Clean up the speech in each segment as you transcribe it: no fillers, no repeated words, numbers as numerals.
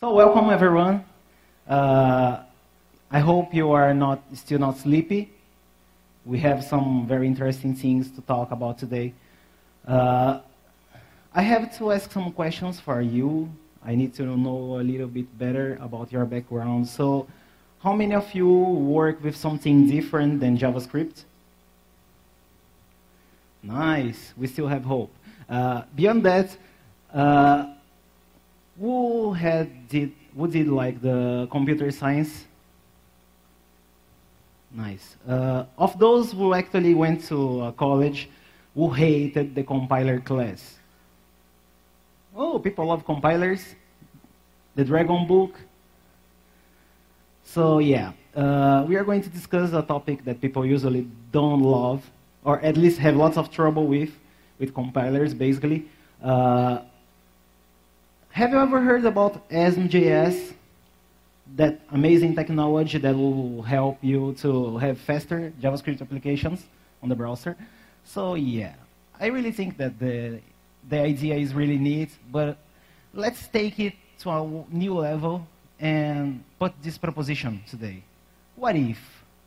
Welcome everyone. I hope you are still not sleepy. We have some very interesting things to talk about today. I have to ask some questions for you. I need to know a little bit better about your background. So, how many of you work with something different than JavaScript? Nice. We still have hope. Beyond that, who did like the computer science? Nice. Of those who actually went to college, who hated the compiler class? Oh, people love compilers. The Dragon book. So yeah, we are going to discuss a topic that people usually don't love, or at least have lots of trouble with compilers, basically. Have you ever heard about BrazilJS? That amazing technology that will help you to have faster JavaScript applications on the browser. So yeah, I really think that the idea is really neat, but let's take it to a new level and put this proposition today. What if?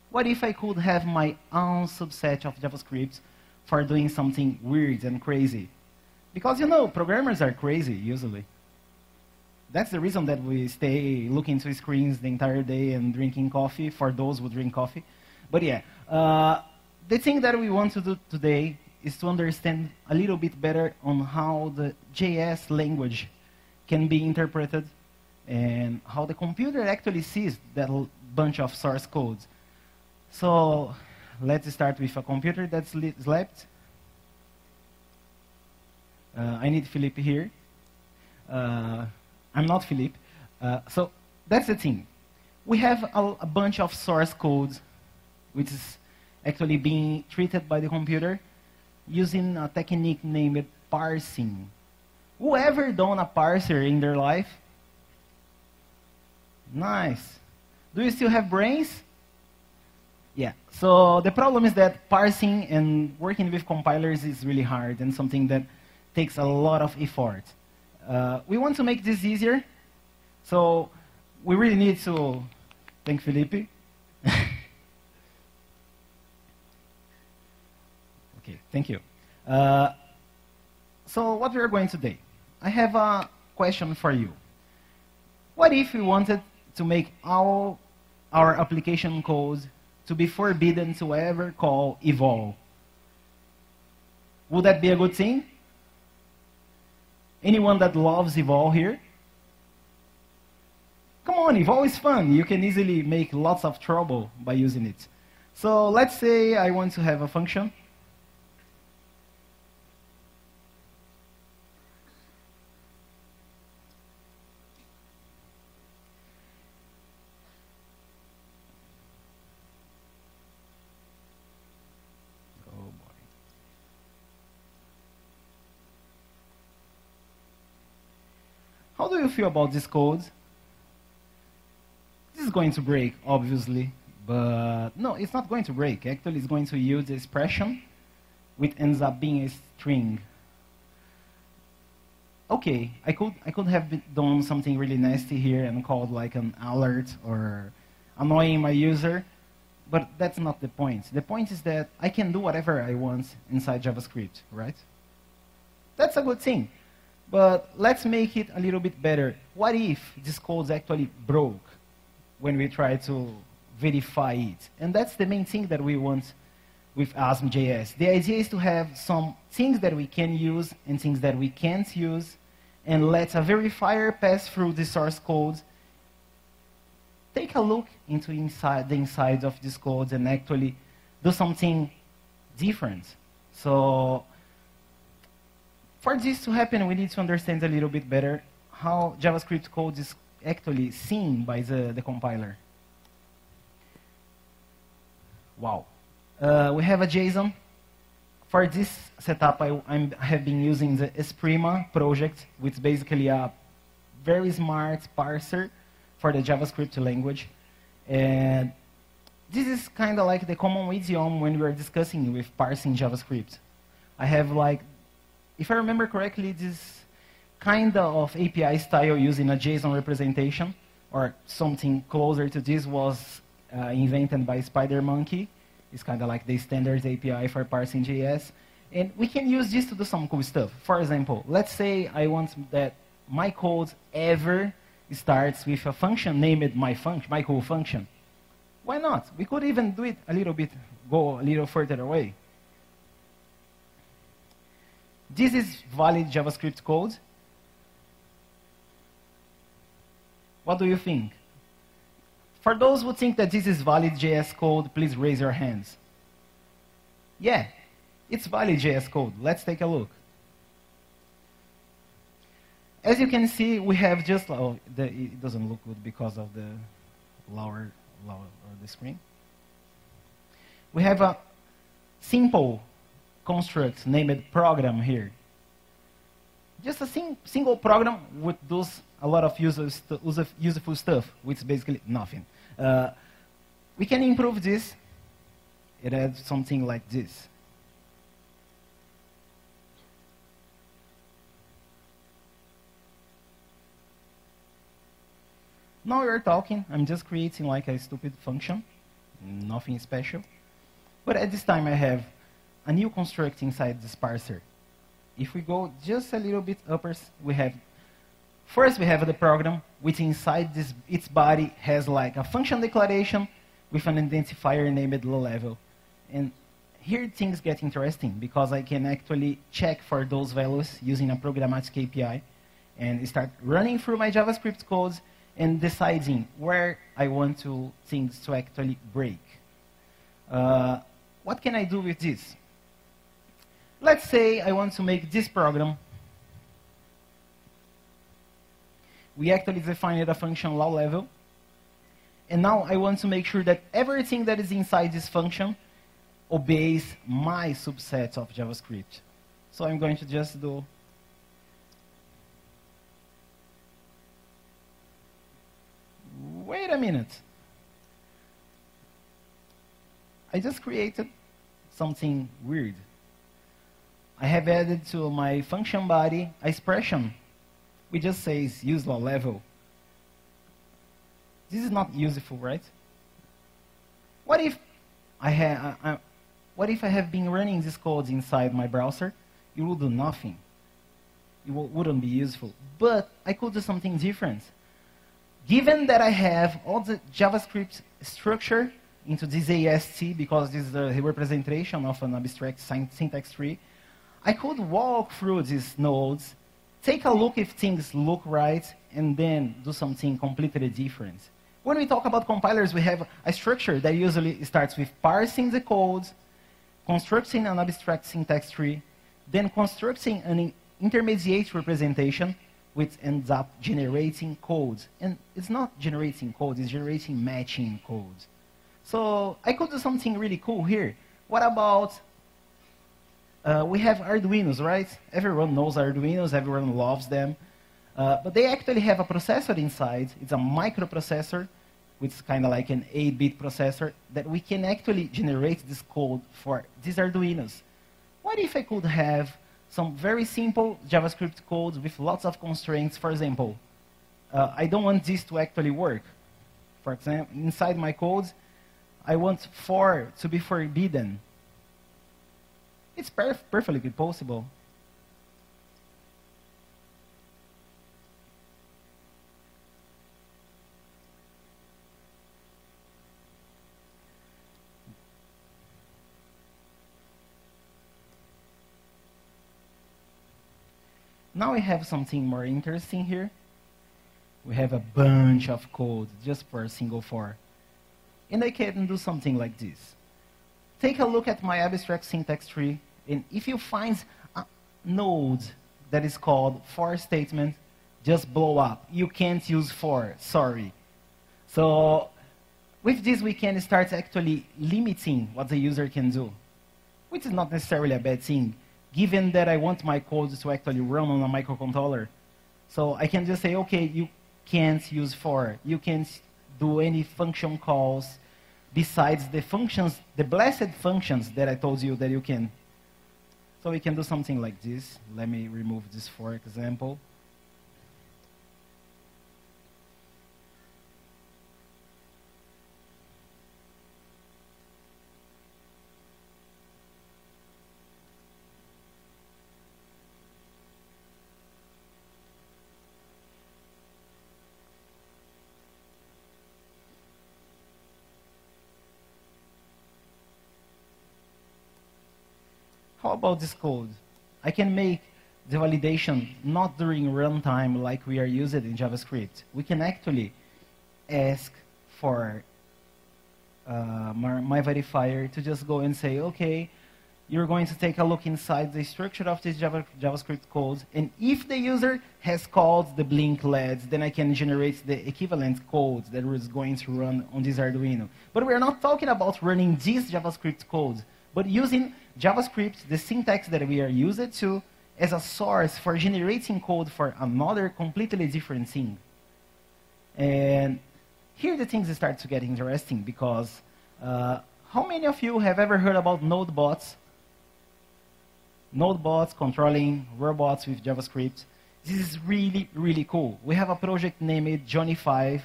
What if I could have my own subset of JavaScript for doing something weird and crazy? Because, you know, programmers are crazy, usually. That's the reason that we stay looking to screens the entire day and drinking coffee, for those who drink coffee. But yeah, the thing that we want to do today is to understand a little bit better on how the JS language can be interpreted and how the computer actually sees that bunch of source codes. So let's start with a computer that slept. I need Philippe here. I'm not Philippe. So that's the thing. We have a bunch of source codes which is actually being treated by the computer using a technique named parsing. Whoever done a parser in their life? Nice. Do you still have brains? Yeah. So the problem is that parsing and working with compilers is really hard and something that takes a lot of effort. We want to make this easier, so we really need to thank Felipe. Okay, thank you. So what we are going to do, I have a question for you. What if we wanted to make all our application code to be forbidden to ever call eval? Would that be a good thing? Anyone that loves eval here? Come on, eval is fun. You can easily make lots of trouble by using it. So let's say I want to have a function. How do you feel about this code? This is going to break, obviously, but no, it's not going to break. Actually, it's going to use the expression, which ends up being a string. Okay, I could have done something really nasty here and called like an alert or annoying my user, but that's not the point. The point is that I can do whatever I want inside JavaScript, right? That's a good thing. But let's make it a little bit better. What if this code actually broke when we try to verify it? And that's the main thing that we want with BrazilJS. The idea is to have some things that we can use and things that we can't use, and let a verifier pass through the source code, take a look into the inside of this code and actually do something different. So for this to happen, we need to understand a little bit better how JavaScript code is actually seen by the compiler. Wow. We have a JSON. For this setup, I have been using the Esprima project, which is basically a very smart parser for the JavaScript language. And this is kind of like the common idiom when we are discussing with parsing JavaScript. I have like, if I remember correctly, this kind of API style using a JSON representation, or something closer to this was invented by SpiderMonkey. It's kind of like the standard API for parsing JS. And we can use this to do some cool stuff. For example, let's say I want that my code ever starts with a function named my cool function. Why not? We could even do it a little bit, go a little further away. This is valid JavaScript code. What do you think? For those who think that this is valid JS code, please raise your hands. Yeah, it's valid JS code. Let's take a look. As you can see, we have just, it doesn't look good because of the lower the screen. We have a simple construct named program here. Just a single program which does a lot of useful stuff, which is basically nothing. We can improve this. It adds something like this. Now we're talking. I'm just creating like a stupid function, nothing special. But at this time, I have a new construct inside this parser. If we go just a little bit upper, first we have the program, which inside its body has like a function declaration with an identifier named lowlevel. And here things get interesting because I can actually check for those values using a programmatic API and start running through my JavaScript codes and deciding where I want things to actually break. What can I do with this? Let's say I want to make this program. We actually defined a function lowlevel. And now I want to make sure that everything that is inside this function obeys my subset of JavaScript. So I'm going to just do wait a minute. I just created something weird. I have added to my function body an expression which just says use lowlevel. This is not useful, right? What if I have been running this code inside my browser? It will do nothing. It wouldn't be useful. But I could do something different. Given that I have all the JavaScript structure into this AST, because this is the representation of an abstract syntax tree, I could walk through these nodes, take a look if things look right, and then do something completely different. When we talk about compilers, we have a structure that usually starts with parsing the code, constructing an abstract syntax tree, then constructing an intermediate representation, which ends up generating code. And it's not generating code, it's generating matching code. So I could do something really cool here. What about, we have Arduinos, right? Everyone knows Arduinos, everyone loves them. But they actually have a processor inside. It's a microprocessor, which is kind of like an 8-bit processor, that we can actually generate this code for these Arduinos. What if I could have some very simple JavaScript code with lots of constraints? For example, I don't want this to actually work. For example, inside my code, I want for to be forbidden. It's perfectly possible. Now we have something more interesting here. We have a bunch of code just for a single for. And I can do something like this. Take a look at my abstract syntax tree, and if you find a node that is called for statement, just blow up. You can't use for, sorry. So With this, we can start actually limiting what the user can do, which is not necessarily a bad thing, given that I want my code to actually run on a microcontroller. So I can just say, okay, you can't use for, you can't do any function calls besides the functions, the blessed functions that I told you that you can. So we can do something like this. Let me remove this for example. How about this code? I can make the validation not during runtime like we are using in JavaScript. We can actually ask for my verifier to just go and say, okay, you're going to take a look inside the structure of this JavaScript code, and if the user has called the blink LEDs, then I can generate the equivalent code that is going to run on this Arduino. But we're not talking about running this JavaScript code, but using JavaScript, the syntax that we are used to, as a source for generating code for another completely different thing. And here the things start to get interesting, because how many of you have ever heard about node bots? Node bots controlling robots with JavaScript. This is really, really cool. We have a project named Johnny5,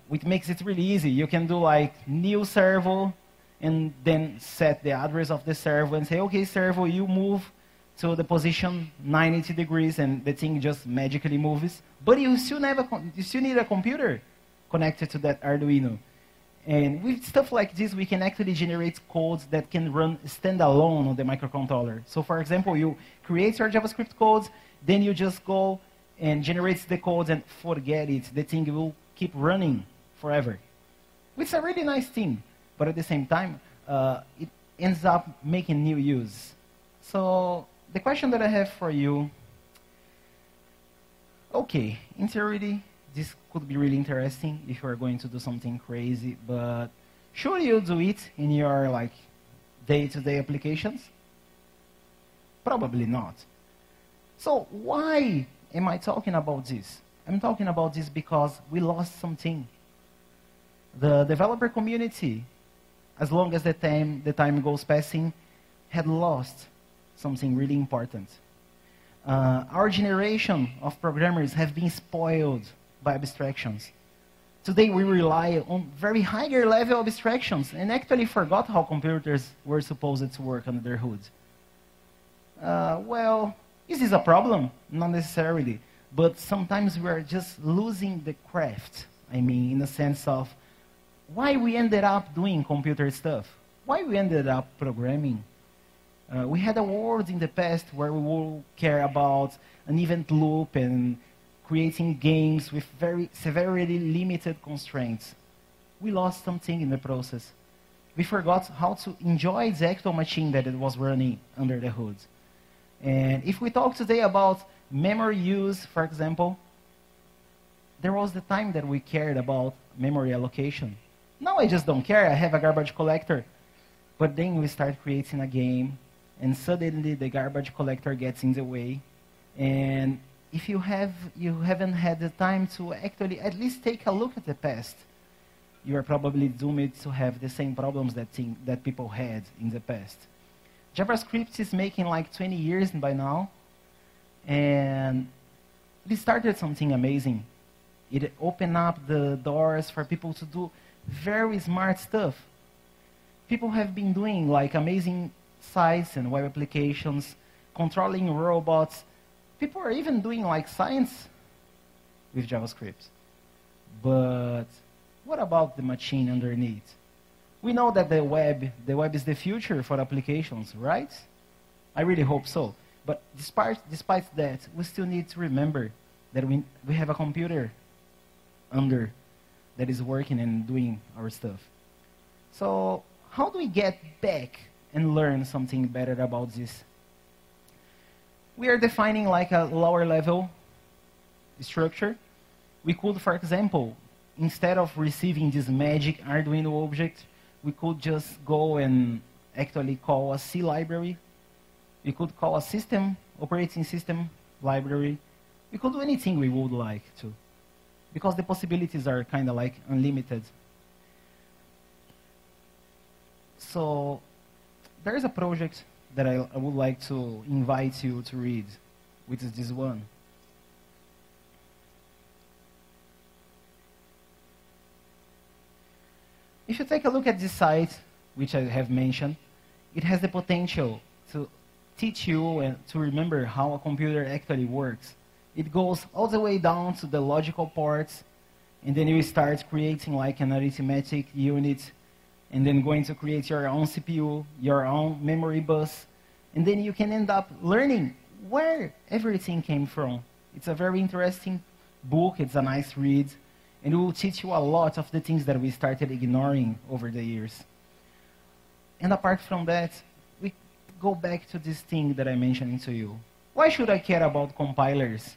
which makes it really easy. You can do like new servo, and then set the address of the servo and say, okay, servo, you move to the position 90 degrees, and the thing just magically moves. But you still need a computer connected to that Arduino. And with stuff like this, we can actually generate codes that can run standalone on the microcontroller. So for example, you create your JavaScript codes, then you just go and generate the codes and forget it. The thing will keep running forever, which is a really nice thing. But at the same time, it ends up making new use. So the question that I have for you, okay, in theory, this could be really interesting if you are going to do something crazy, but should you do it in your like day-to-day applications? Probably not. So why am I talking about this? I'm talking about this because we lost something. The developer community, as long as the time goes passing, had lost something really important. Our generation of programmers have been spoiled by abstractions. Today we rely on very higher level abstractions and actually forgot how computers were supposed to work under their hood. Well, is this a problem? Not necessarily, but sometimes we are just losing the craft. I mean, in the sense of why we ended up doing computer stuff, why we ended up programming. We had a world in the past where we will care about an event loop and creating games with very severely limited constraints. We lost something in the process. We forgot how to enjoy the actual machine that it was running under the hood. And if we talk today about memory use, for example, there was the time that we cared about memory allocation. Now I just don't care, I have a garbage collector. But then we start creating a game, and suddenly the garbage collector gets in the way. And if you haven't had the time to actually at least take a look at the past, you are probably doomed to have the same problems that people had in the past. JavaScript is making like 20 years by now, and it started something amazing. It opened up the doors for people to do very smart stuff. People have been doing like amazing sites and web applications, controlling robots. People are even doing like science with JavaScript. But what about the machine underneath? We know that the web is the future for applications, right? I really hope so. But despite that, we still need to remember that we have a computer under that is working and doing our stuff. So how do we get back and learn something better about this? We are defining like a lower level structure. We could, for example, instead of receiving this magic Arduino object, we could just go and actually call a C library. We could call a operating system library. We could do anything we would like to, because the possibilities are kind of like unlimited. So there is a project that I would like to invite you to read, which is this one. If you take a look at this site, which I have mentioned, it has the potential to teach you and to remember how a computer actually works. It goes all the way down to the logical parts, and then you start creating like an arithmetic unit, and then going to create your own CPU, your own memory bus, and then you can end up learning where everything came from. It's a very interesting book, it's a nice read, and it will teach you a lot of the things that we started ignoring over the years. And apart from that, we go back to this thing that I mentioned to you. Why should I care about compilers?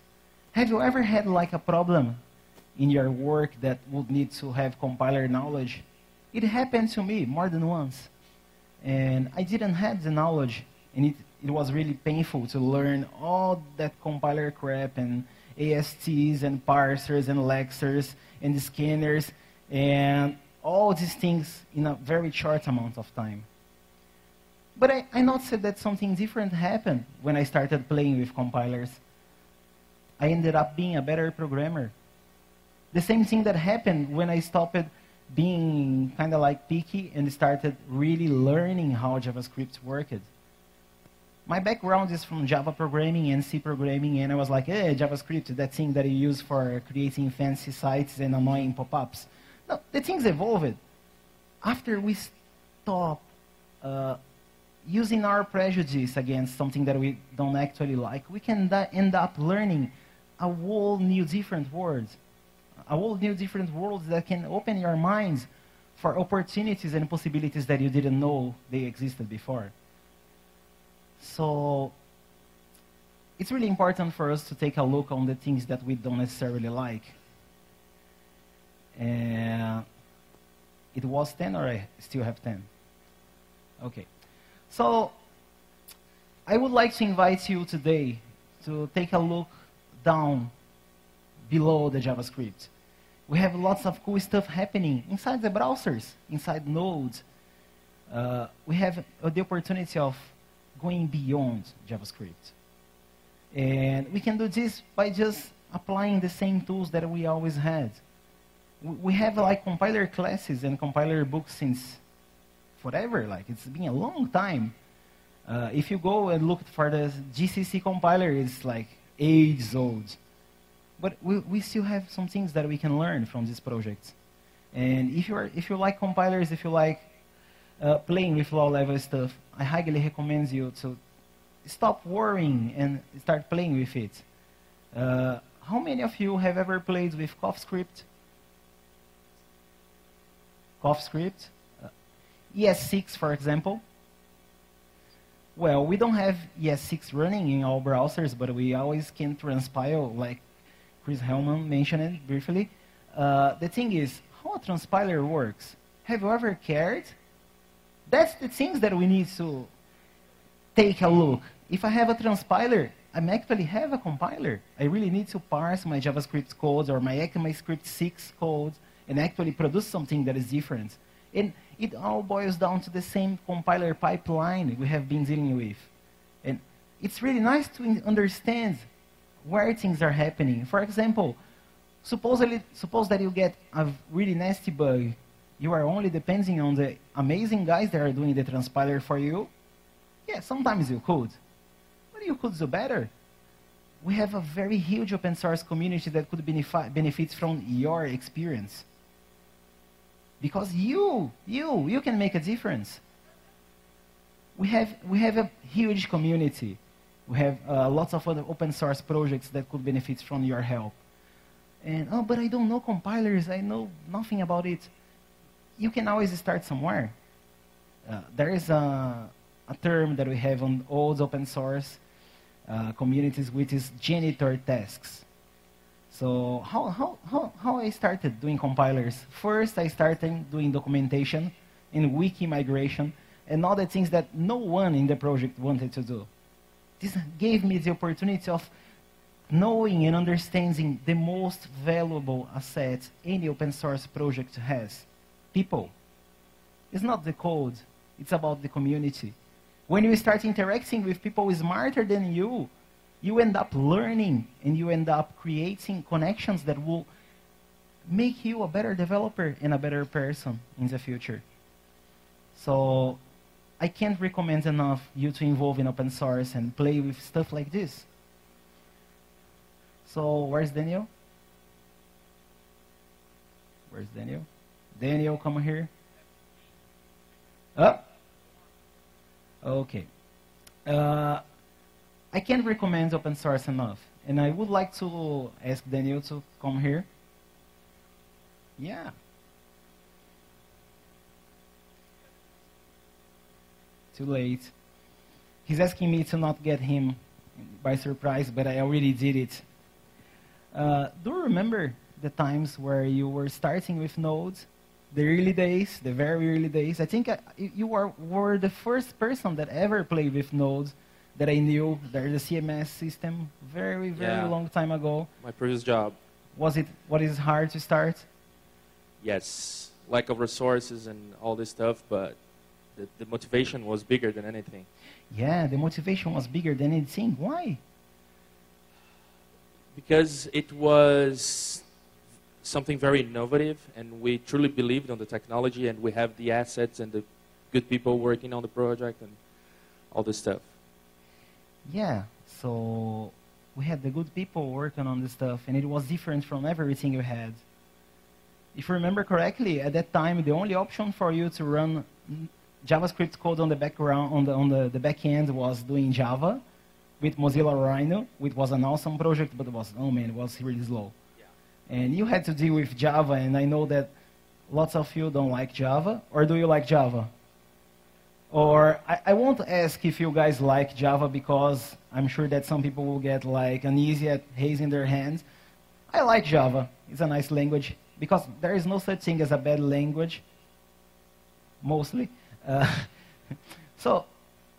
Have you ever had like a problem in your work that would need to have compiler knowledge? It happened to me more than once. And I didn't have the knowledge, and it was really painful to learn all that compiler crap and ASTs and parsers and lexers and scanners and all these things in a very short amount of time. But I noticed that something different happened when I started playing with compilers. I ended up being a better programmer. The same thing that happened when I stopped being kind of like picky and started really learning how JavaScript worked. My background is from Java programming and C programming, and I was like, JavaScript, that thing that you use for creating fancy sites and annoying pop-ups. No, the things evolved. After we stopped using our prejudice against something that we don't actually like, we can end up learning a whole new different world. A whole new different world that can open your minds for opportunities and possibilities that you didn't know they existed before. So it's really important for us to take a look on the things that we don't necessarily like. It was 10, or I still have 10? Okay. So I would like to invite you today to take a look down below the JavaScript. We have lots of cool stuff happening inside the browsers, inside Node. We have the opportunity of going beyond JavaScript. And we can do this by just applying the same tools that we always had. We have like compiler classes and compiler books since forever, like it's been a long time. If you go and look for the GCC compiler, it's like ages old. But we still have some things that we can learn from this project. And if you like compilers, if you like playing with low-level stuff, I highly recommend you to stop worrying and start playing with it. How many of you have ever played with CoffeeScript? CoffeeScript? ES6, for example. Well, we don't have ES6 running in all browsers, but we always can transpile, like Chris Hellman mentioned it briefly. The thing is, how a transpiler works. Have you ever cared? That's the things that we need to take a look. If I have a transpiler, I actually have a compiler. I really need to parse my JavaScript code or my ECMAScript 6 code and actually produce something that is different. And it all boils down to the same compiler pipeline we have been dealing with. And it's really nice to understand where things are happening. For example, suppose that you get a really nasty bug. You are only depending on the amazing guys that are doing the transpiler for you. Yeah, sometimes you could. But you could do better. We have a very huge open source community that could benefit from your experience. Because you can make a difference. We have a huge community. We have lots of other open source projects that could benefit from your help. And, oh, but I don't know compilers. I know nothing about it. You can always start somewhere. There is a term that we have on all the open source communities, which is janitor tasks. So how I started doing compilers? First, I started doing documentation and wiki migration and all the things that no one in the project wanted to do. This gave me the opportunity of knowing and understanding the most valuable asset any open source project has: people. It's not the code, it's about the community. When you start interacting with people smarter than you, you end up learning and you end up creating connections that will make you a better developer and a better person in the future. So I can't recommend enough you to involve in open source and play with stuff like this. So where's Daniel? Where's Daniel? Daniel, come here. Up? Okay. I can't recommend open source enough. And I would like to ask Daniel to come here. Yeah. Too late. He's asking me to not get him by surprise, but I already did it. Do you remember the times where you were starting with Node? The early days, the very early days. I think you were the first person that ever played with Node that I knew. There's a CMS system very, very long time ago. My previous job. Was it hard to start? Yes, lack of resources and all this stuff, but the motivation was bigger than anything. Yeah, the motivation was bigger than anything. Why? Because it was something very innovative, and we truly believed on the technology, and we have the assets and the good people working on the project and all this stuff. Yeah, so we had the good people working on this stuff, and it was different from everything you had. If you remember correctly, at that time, the only option for you to run JavaScript code on the background, on the back end, was doing Java with Mozilla Rhino, which was an awesome project, but it was, oh man, it was really slow. Yeah. And you had to deal with Java, and I know that lots of you don't like Java, or do you like Java? Or I won't ask if you guys like Java, because I'm sure that some people will get like uneasy at raising their hands. I like Java. It's a nice language, because there is no such thing as a bad language, mostly. So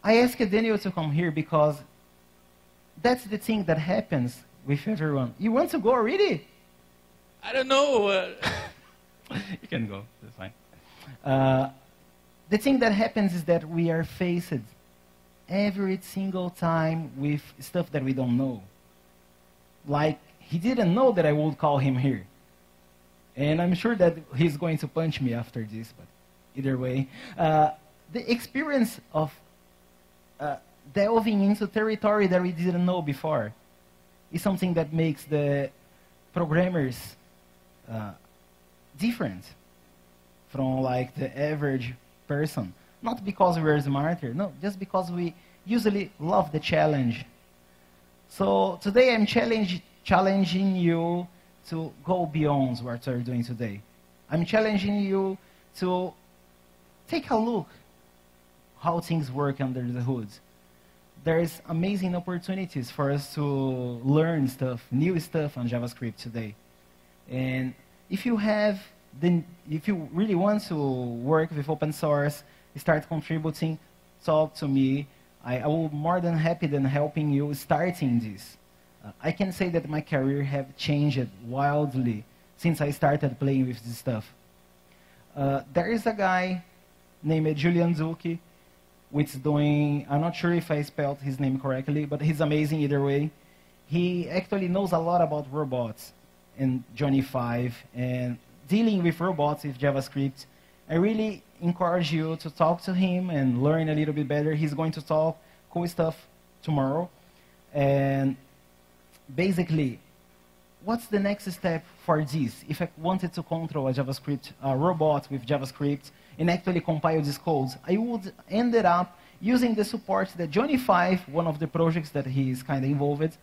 I asked Daniel to come here because that's the thing that happens with everyone. You want to go already? I don't know. You can go. That's fine. The thing that happens is that we are faced every single time with stuff that we don't know. Like, he didn't know that I would call him here. And I'm sure that he's going to punch me after this, but either way. The experience of delving into territory that we didn't know before is something that makes the programmers different from like the average person. Not because we're smarter, no, just because we usually love the challenge. So today I'm challenging you to go beyond what we're doing today. I'm challenging you to take a look how things work under the hood. There's amazing opportunities for us to learn stuff, new stuff on JavaScript today. And if you really want to work with open source, start contributing, talk to me. I will be more than happy than helping you starting this. I can say that my career has changed wildly since I started playing with this stuff. There is a guy named Julian Zucchi, which is doing, I'm not sure if I spelled his name correctly, but he's amazing either way. He actually knows a lot about robots and Johnny 5 and dealing with robots with JavaScript. I really encourage you to talk to him and learn a little bit better. He's going to talk cool stuff tomorrow. And basically, what's the next step for this? If I wanted to control a JavaScript robot with JavaScript and actually compile these codes, I would end up using the support that Johnny 5, one of the projects that he is kind of involved,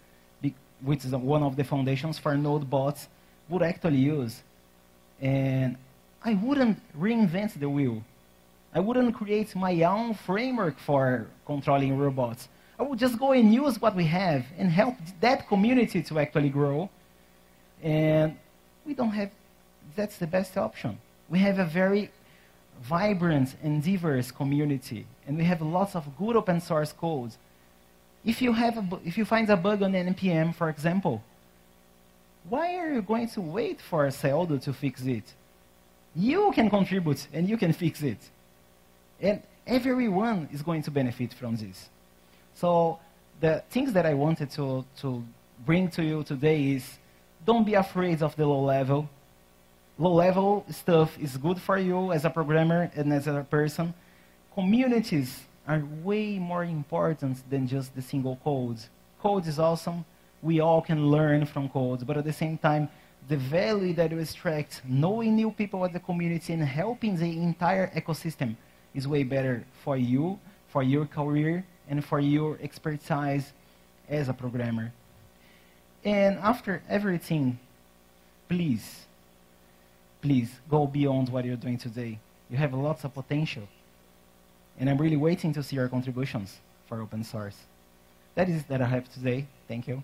which is one of the foundations for Node bots, would actually use. And I wouldn't reinvent the wheel. I wouldn't create my own framework for controlling robots. I would just go and use what we have and help that community to actually grow. And we don't have, that's the best option. We have a very vibrant and diverse community, and we have lots of good open source codes. If you find a bug on NPM, for example, why are you going to wait for Ceodo to fix it? You can contribute and you can fix it. And everyone is going to benefit from this. So the things that I wanted to bring to you today is, don't be afraid of the low level. Low-level stuff is good for you as a programmer and as a person. Communities are way more important than just the single code. Code is awesome. We all can learn from code, but at the same time, the value that you extract, knowing new people at the community and helping the entire ecosystem is way better for you, for your career, and for your expertise as a programmer. And after everything, please go beyond what you're doing today. You have lots of potential. And I'm really waiting to see your contributions for open source. That is that I have today. Thank you.